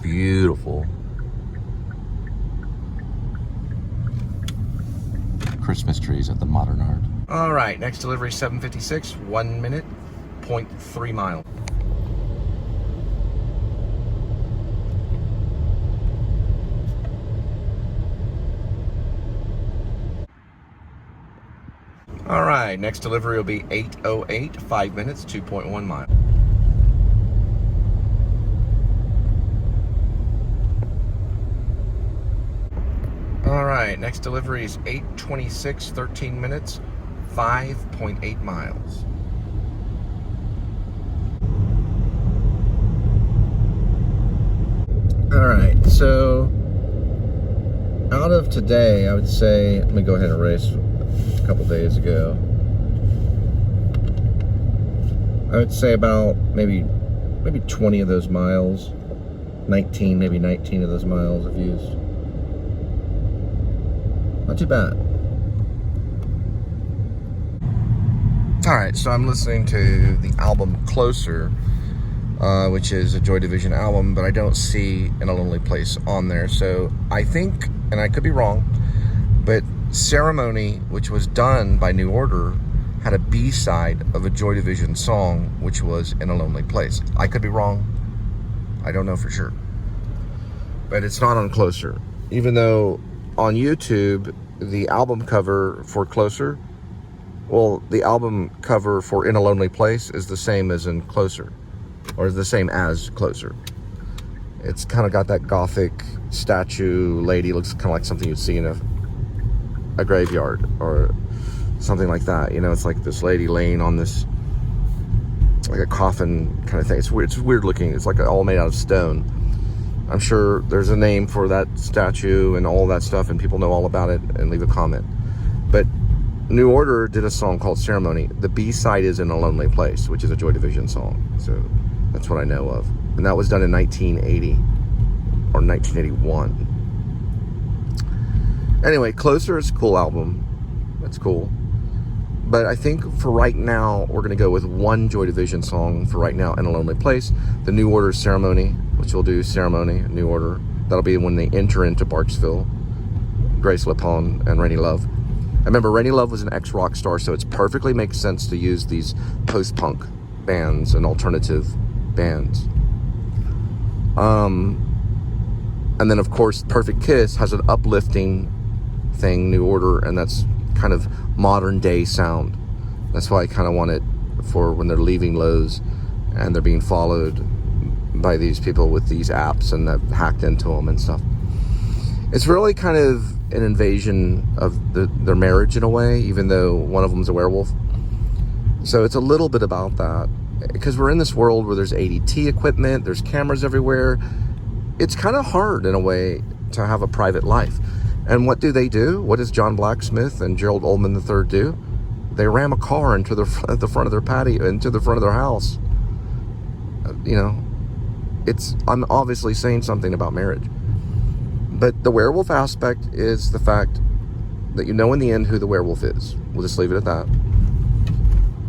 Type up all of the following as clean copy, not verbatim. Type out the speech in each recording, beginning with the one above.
beautiful Christmas trees at the Modern Art. All right, next delivery 7:56, 1 minute, 0.3 miles. All right, next delivery will be 8:08, 5 minutes, 2.1 miles. All right, next delivery is 8:26, 13 minutes, 5.8 miles. All right, so out of today, I would say, let me go ahead and erase a couple days ago. I would say about maybe 20 of those miles, 19, maybe 19 of those miles I've used. Not too bad. All right, so I'm listening to the album Closer, which is a Joy Division album, but I don't see In a Lonely Place on there. So I think, and I could be wrong, but Ceremony, which was done by New Order, had a B-side of a Joy Division song, which was In a Lonely Place. I could be wrong. I don't know for sure. But it's not on Closer. Even though on YouTube, the album cover for Closer, well, the album cover for In a Lonely Place is the same as in Closer, or the same as Closer. It's kind of got that gothic statue lady, looks kind of like something you'd see in a graveyard or something like that. You know, it's like this lady laying on this, like a coffin kind of thing. It's weird looking. It's like all made out of stone. I'm sure there's a name for that statue and all that stuff, and people know all about it, and leave a comment. But New Order did a song called Ceremony. The B-side is In a Lonely Place, which is a Joy Division song. So that's what I know of. And that was done in 1980 or 1981. Anyway, Closer is a cool album. That's cool. But I think for right now, we're going to go with one Joy Division song for right now, In a Lonely Place. The New Order Ceremony, which we'll do Ceremony, New Order. That'll be when they enter into Barksville, Grace LePon, and Rainy Love. I remember Rainy Love was an ex-rock star, so it perfectly makes sense to use these post-punk bands and alternative bands. And then, of course, Perfect Kiss has an uplifting thing, New Order, and that's kind of modern-day sound. That's why I kind of want it for when they're leaving Lowe's and they're being followed by these people with these apps and that hacked into them and stuff. It's really kind of an invasion of their marriage in a way, even though one of them's a werewolf. So it's a little bit about that, because we're in this world where there's ADT equipment, there's cameras everywhere. It's kind of hard in a way to have a private life. And what do? What does John Blacksmith and Gerald Ullman III do? They ram a car into the front of their patio, into the front of their house. You know, I'm obviously saying something about marriage. But the werewolf aspect is the fact that you know in the end who the werewolf is. We'll just leave it at that.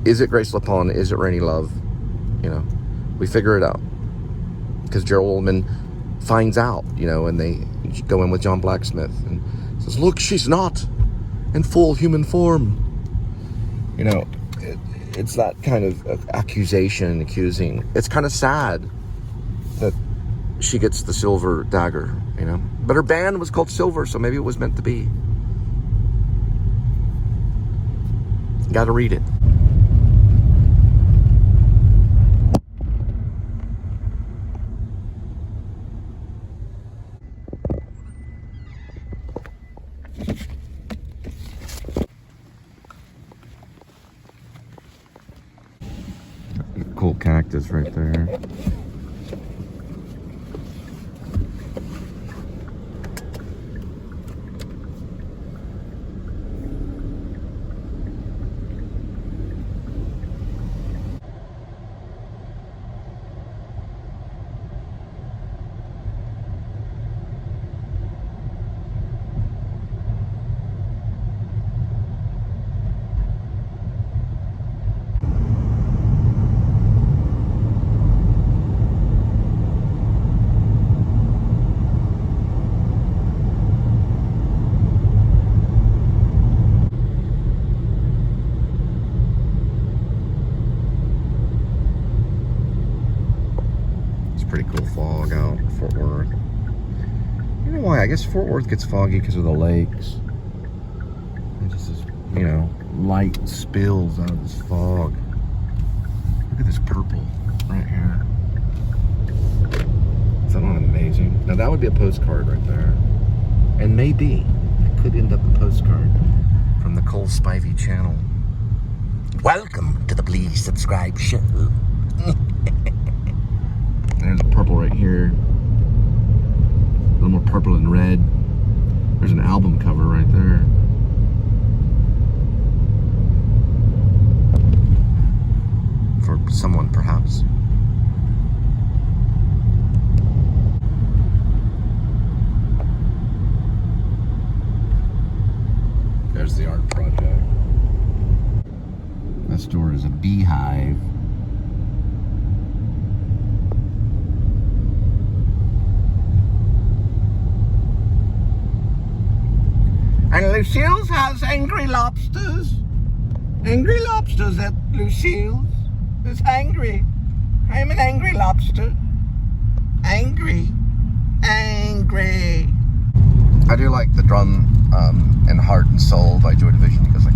Is it Grace LePon? Is it Rainy Love? You know, we figure it out. Because Gerald Ullman finds out, you know, and they go in with John Blacksmith and says, look, she's not in full human form. You know, it's that kind of accusing. It's kind of sad that she gets the silver dagger, you know. But her band was called Silver, so maybe it was meant to be. Gotta read it. Cool cactus right there. pretty cool fog out in Fort Worth. You know why? I guess Fort Worth gets foggy because of the lakes. It just is, you know, light spills out of this fog. Look at this purple right here. Is that not amazing? Now that would be a postcard right there. And maybe it could end up a postcard from the Cole Spivey channel. Welcome to the Please Subscribe show. There's a purple right here. A little more purple and red. There's an album cover right there. For someone, perhaps. There's the art project. That store is a beehive. And Lucille's has angry lobsters. Angry lobsters at Lucille's. It's angry. I'm an angry lobster. Angry. Angry. I do like the drum and Heart and Soul by Joy Division. It goes like...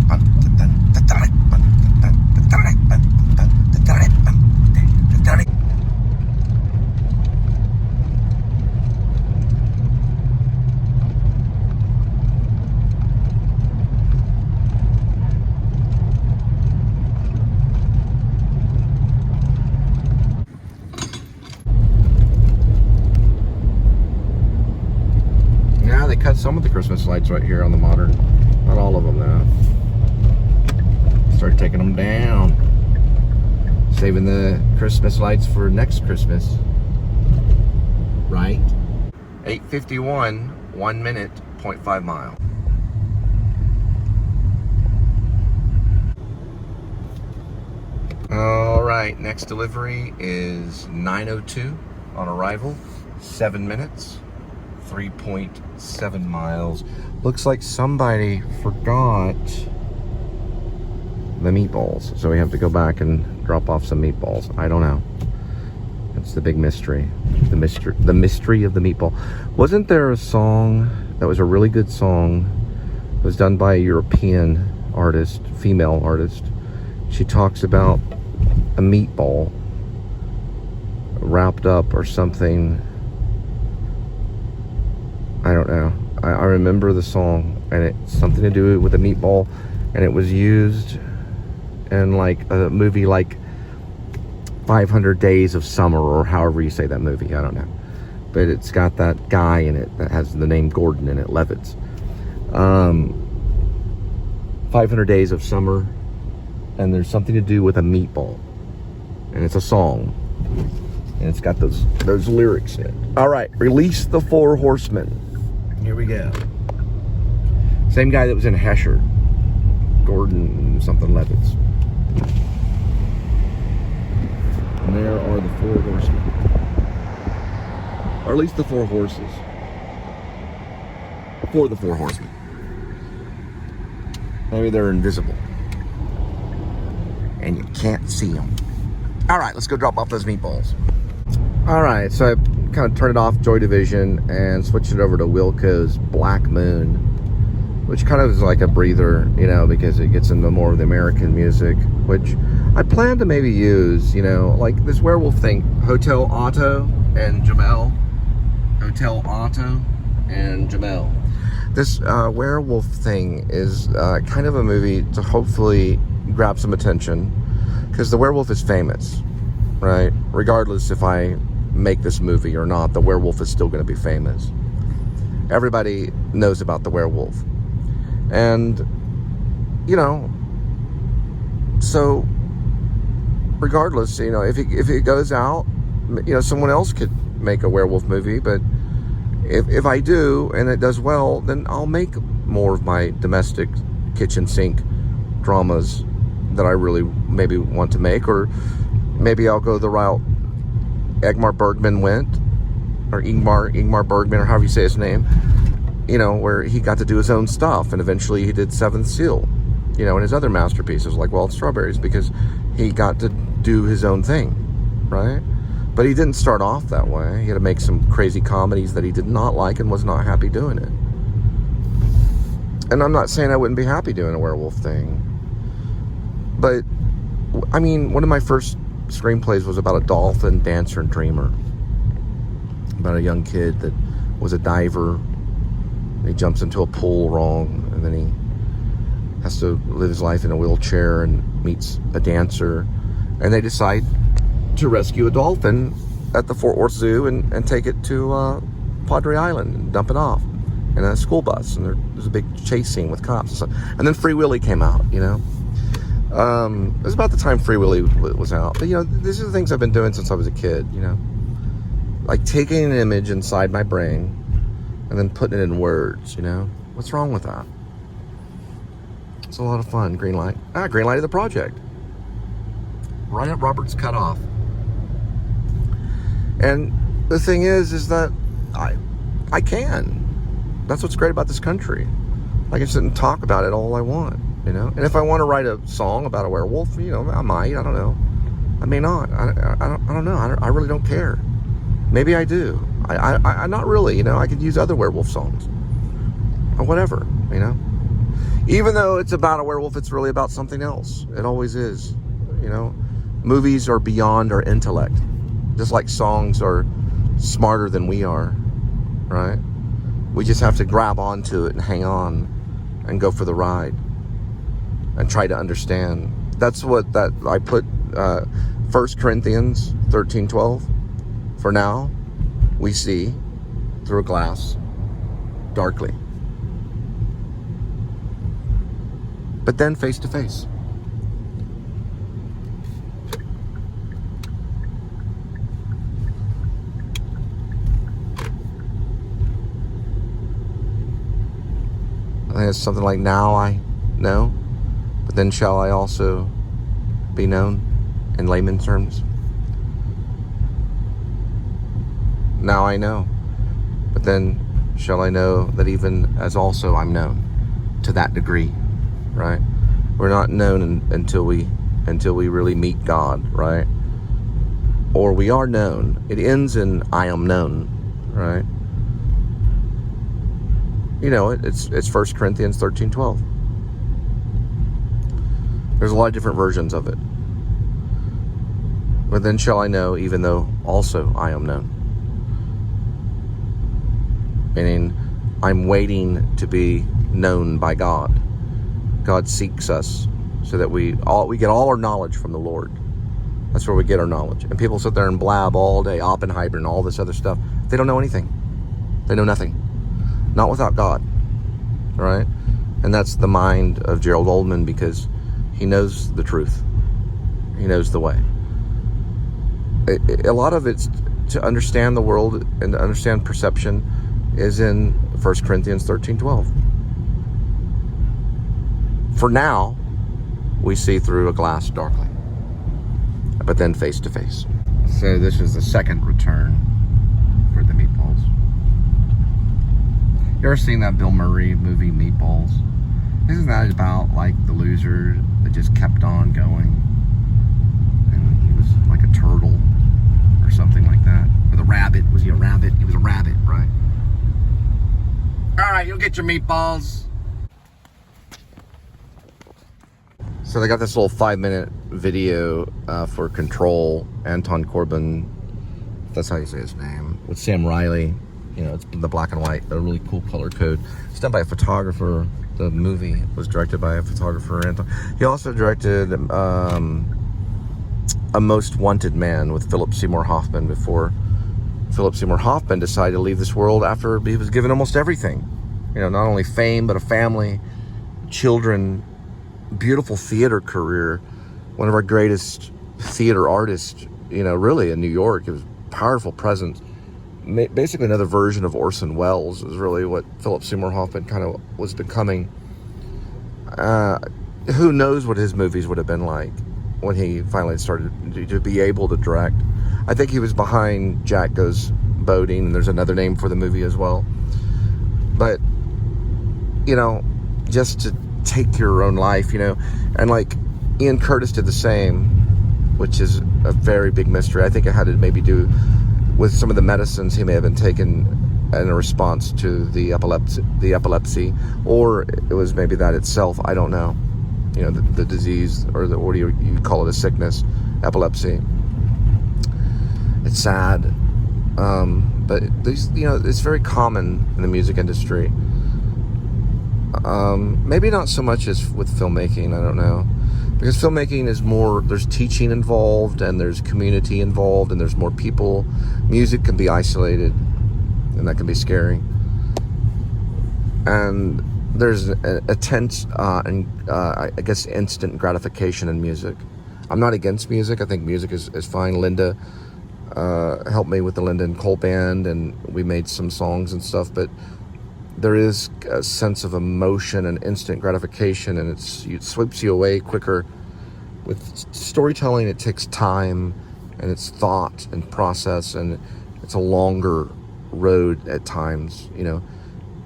They cut some of the Christmas lights right here on the Modern. Not all of them though. Started taking them down. Saving the Christmas lights for next Christmas. Right? 8:51, 1 minute, 0.5 mile. All right, next delivery is 9:02 on arrival. 7 minutes. 3.7 miles. Looks like somebody forgot the meatballs, so we have to go back and drop off some meatballs. I don't know. That's the big mystery. The mystery of the meatball. Wasn't there a song that was a really good song? It was done by a European artist, female artist. She talks about a meatball wrapped up or something. I don't know. I remember the song, and it's something to do with a meatball, and it was used in like a movie like 500 Days of Summer, or however you say that movie. I don't know. But it's got that guy in it that has the name Gordon in it, Levitz. 500 Days of Summer, and there's something to do with a meatball. And it's a song. And it's got those lyrics in it. All right, Release the Four Horsemen. Here we go. Same guy that was in Hesher. Gordon something Levitz. And there are the four horsemen. Or at least the four horses. For the four horsemen. Maybe they're invisible. And you can't see them. All right, let's go drop off those meatballs. All right, so I kind of turned off Joy Division and switched it over to Wilco's Black Moon, which kind of is like a breather, you know, because it gets into more of the American music, which I plan to maybe use, you know, like this werewolf thing, Hotel Otto and Jamel. Hotel Otto and Jamel. This werewolf thing is kind of a movie to hopefully grab some attention, because the werewolf is famous, right? Regardless if I make this movie or not, the werewolf is still going to be famous. Everybody knows about the werewolf. And, you know, so regardless, you know, if it goes out, you know, someone else could make a werewolf movie, but if I do and it does well, then I'll make more of my domestic kitchen sink dramas that I really maybe want to make, or maybe I'll go the route Ingmar Bergman went, or Ingmar Bergman, or however you say his name, you know, where he got to do his own stuff, and eventually he did Seventh Seal, you know, and his other masterpieces like Wild Strawberries, because he got to do his own thing, right? But he didn't start off that way. He had to make some crazy comedies that he did not like and was not happy doing it. And I'm not saying I wouldn't be happy doing a werewolf thing. But, I mean, one of my first screenplays was about a dolphin dancer and dreamer. About a young kid that was a diver. He jumps into a pool wrong, and then he has to live his life in a wheelchair and meets a dancer. And they decide to rescue a dolphin at the Fort Worth Zoo and take it to Padre Island and dump it off in a school bus. And there's a big chase scene with cops and stuff. And then Free Willy came out, you know. It was about the time Free Willy was out. But, you know, these are the things I've been doing since I was a kid, you know. Like taking an image inside my brain and then putting it in words, you know. What's wrong with that? It's a lot of fun. Green light. Green light of the project. Right up Robert's cut off. And the thing is that I can. That's what's great about this country. I can sit and talk about it all I want, you know. And if I want to write a song about a werewolf, you know, I might. I don't know. I may not. I don't know. I really don't care. Maybe I do. I not really, you know. I could use other werewolf songs or whatever, you know. Even though it's about a werewolf, it's really about something else. It always is, you know. Movies are beyond our intellect. Just like songs are smarter than we are, right? We just have to grab onto it and hang on and go for the ride and try to understand. That's what I put 1 Corinthians 13:12. For now, we see through a glass darkly. But then face to face. I think it's something like, now I know, but then shall I also be known, in layman's terms. Now I know, but then shall I know that even as also I'm known, to that degree, right? We're not known until we really meet God, right? Or we are known. It ends in I am known, right? You know, it's 1 Corinthians 13:12. There's a lot of different versions of it. But then shall I know, even though also I am known. Meaning, I'm waiting to be known by God. God seeks us so that we get all our knowledge from the Lord. That's where we get our knowledge. And people sit there and blab all day, Oppenheimer and all this other stuff. They don't know anything. They know nothing. Not without God, right? And that's the mind of Gerald Oldman, because he knows the truth. He knows the way. A lot of it's to understand the world and to understand perception is in 1 Corinthians 13:12. For now, we see through a glass darkly, but then face to face. So this is the second return for the meatballs. You ever seen that Bill Murray movie, Meatballs? Isn't that about like the loser that just kept on going? And he was like a turtle or something like that. Or the rabbit. Was he a rabbit? He was a rabbit, right? Alright, you'll get your meatballs. So they got this little 5-minute video for Control, Anton Corbijn, that's how you say his name, with Sam Riley. You know, it's the black and white, a really cool color code. It's done by a photographer. The movie was directed by a photographer, Anton. He also directed A Most Wanted Man with Philip Seymour Hoffman before Philip Seymour Hoffman decided to leave this world after he was given almost everything. You know, not only fame, but a family, children, beautiful theater career. One of our greatest theater artists, you know, really in New York. It was a powerful presence. Basically another version of Orson Welles is really what Philip Seymour Hoffman kind of was becoming. Who knows what his movies would have been like when he finally started to be able to direct. I think he was behind Jack Goes Boating, and there's another name for the movie as well. But, you know, just to take your own life, you know, and like Ian Curtis did the same. which is a very big mystery. I think it had to maybe do with some of the medicines he may have been taking in a response to the epilepsy, or it was maybe that itself. I don't know. You know, the disease, or what do you call it, a sickness, epilepsy. It's sad, but these, you know, it's very common in the music industry. Maybe not so much as with filmmaking. I don't know, because filmmaking is more, there's teaching involved, and there's community involved, and there's more people. Music can be isolated, and that can be scary. And there's a tense and I guess instant gratification in music. I'm not against music. I think music is fine. Linda helped me with the Linda and Cole band, and we made some songs and stuff, but there is a sense of emotion and instant gratification, and it sweeps you away quicker. With storytelling, it takes time, and it's thought and process, and it's a longer road at times. You know,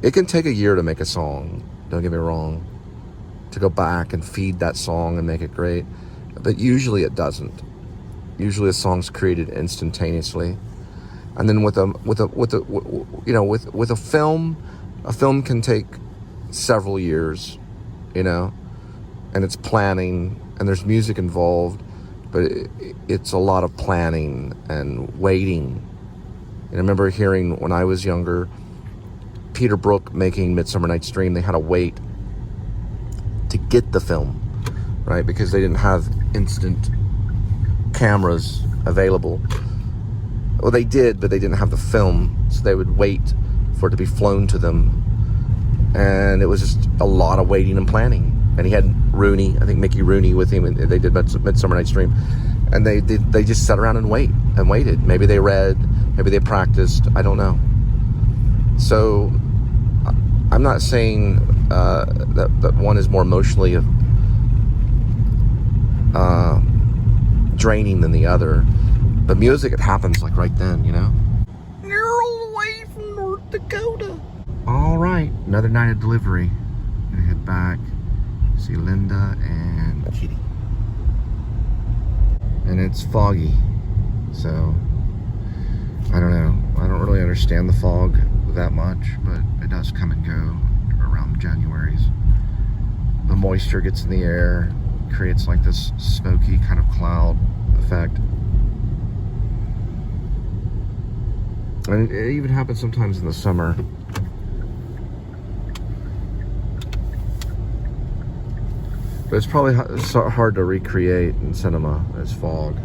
it can take a year to make a song, don't get me wrong, to go back and feed that song and make it great, but usually it doesn't. Usually a song's created instantaneously. And then with a film can take several years, you know, and it's planning, and there's music involved, but it's a lot of planning and waiting. And I remember hearing when I was younger, Peter Brook making Midsummer Night's Dream, they had to wait to get the film, right? Because they didn't have instant cameras available. Well, they did, but they didn't have the film, so they would wait for it to be flown to them. And it was just a lot of waiting and planning. And he had Rooney, I think Mickey Rooney with him, and they did Midsummer Night's Dream. And they just sat around and waited. Maybe they read, maybe they practiced, I don't know. So I'm not saying that one is more emotionally draining than the other, but music, it happens like right then, you know. You're all the way from North Dakota. All right, another night of delivery. I'm gonna head back, see Linda and Kitty. And it's foggy, so I don't know. I don't really understand the fog that much, but it does come and go around January's. The moisture gets in the air, creates like this smoky kind of cloud effect. And it even happens sometimes in the summer. But it's probably hard to recreate in cinema as fog.